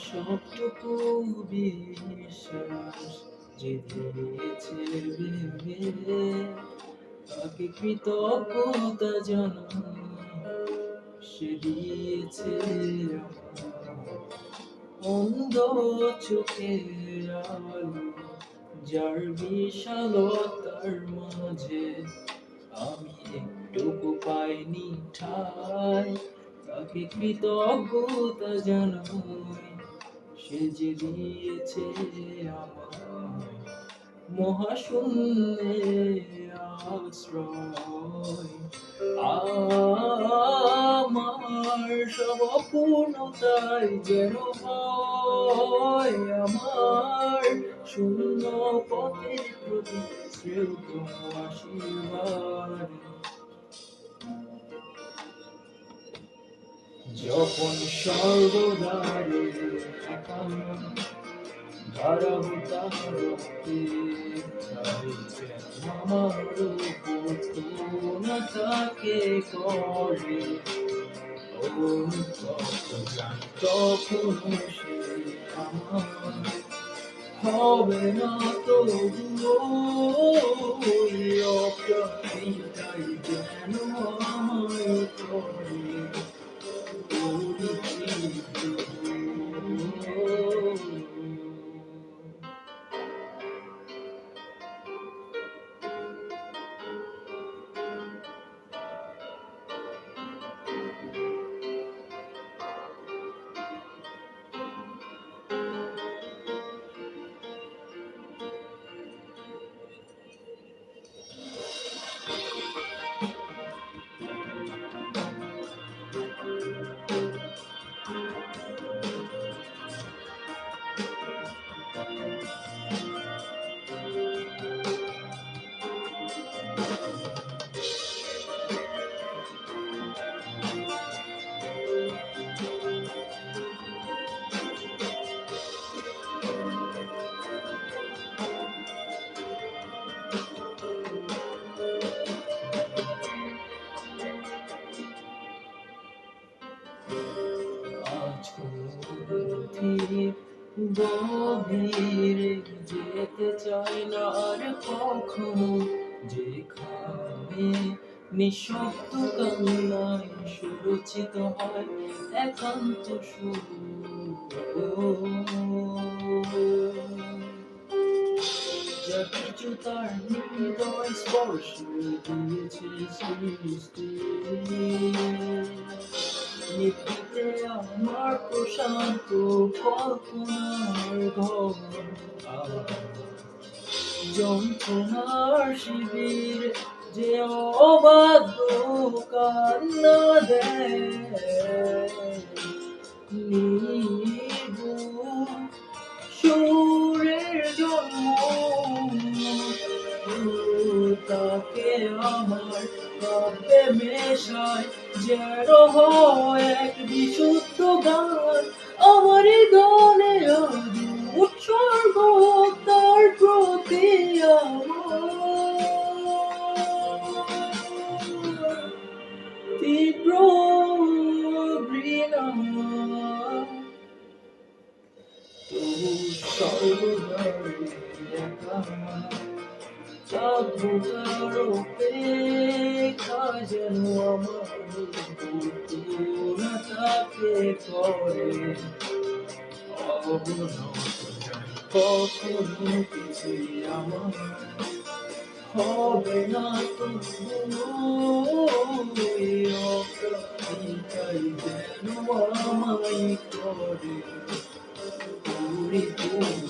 সবটুকু বিশ্বাস যে দিয়েছে ভেবে, তাকে কৃতজ্ঞতা জানাই, সে দিয়েছে আমায় অন্ধ চোখের আলো, যার বিশালতার মাঝে আমি একটুকু পাইনি ঠাই, তাকে কৃতজ্ঞতা জানাই, সে যে দিয়েছে আমায় মহাশূন্যে আশ্রয়। আমার সব অপূর্ণতাই যেন হয় আমার শূন্য পথের প্রতি শ্রেয় আশীর্বাদ। যখন সর্বদারে একান্ন দাঁড়াবো তার রক্তে, তাই যেন আমার উপর না তাকে করে অনুতপ্ত জানি, তখন সে আমার হবে না তবুও অপ্রতিটাই যেন আমায় করে পরিচিত। আজ অধিক গভীরে যেতে চাই না আর কখনো, যেখানে নিঃশব্দ কান্নায় সুরচিত হয় একান্ত সুর। যা কিছু তার হৃদয় স্পর্শ দিয়েছে সৃষ্টি, নিভৃতে আমার প্রশান্ত কল্পনার ঘর, যন্ত্রণার শিবির যে অবাধ্য কান্না দেয়, নির্ভুল সুরের জন্ম তাকে আমার কাব্যে মেশায় যেন হয় এক বিশুদ্ধ গান। আমার গানে আজ উৎসর্গ তার প্রতি আমার তীব্র ঘৃণা। তবু সর্বদাই একা থাকবো তার অপেক্ষায়, যেন আমার না তাকে করে অবনত জানি, কখনো কিছুই আমার হবে না তবুও অপ্রতিটাই যেন আমায় করে পরিপূর্ণ।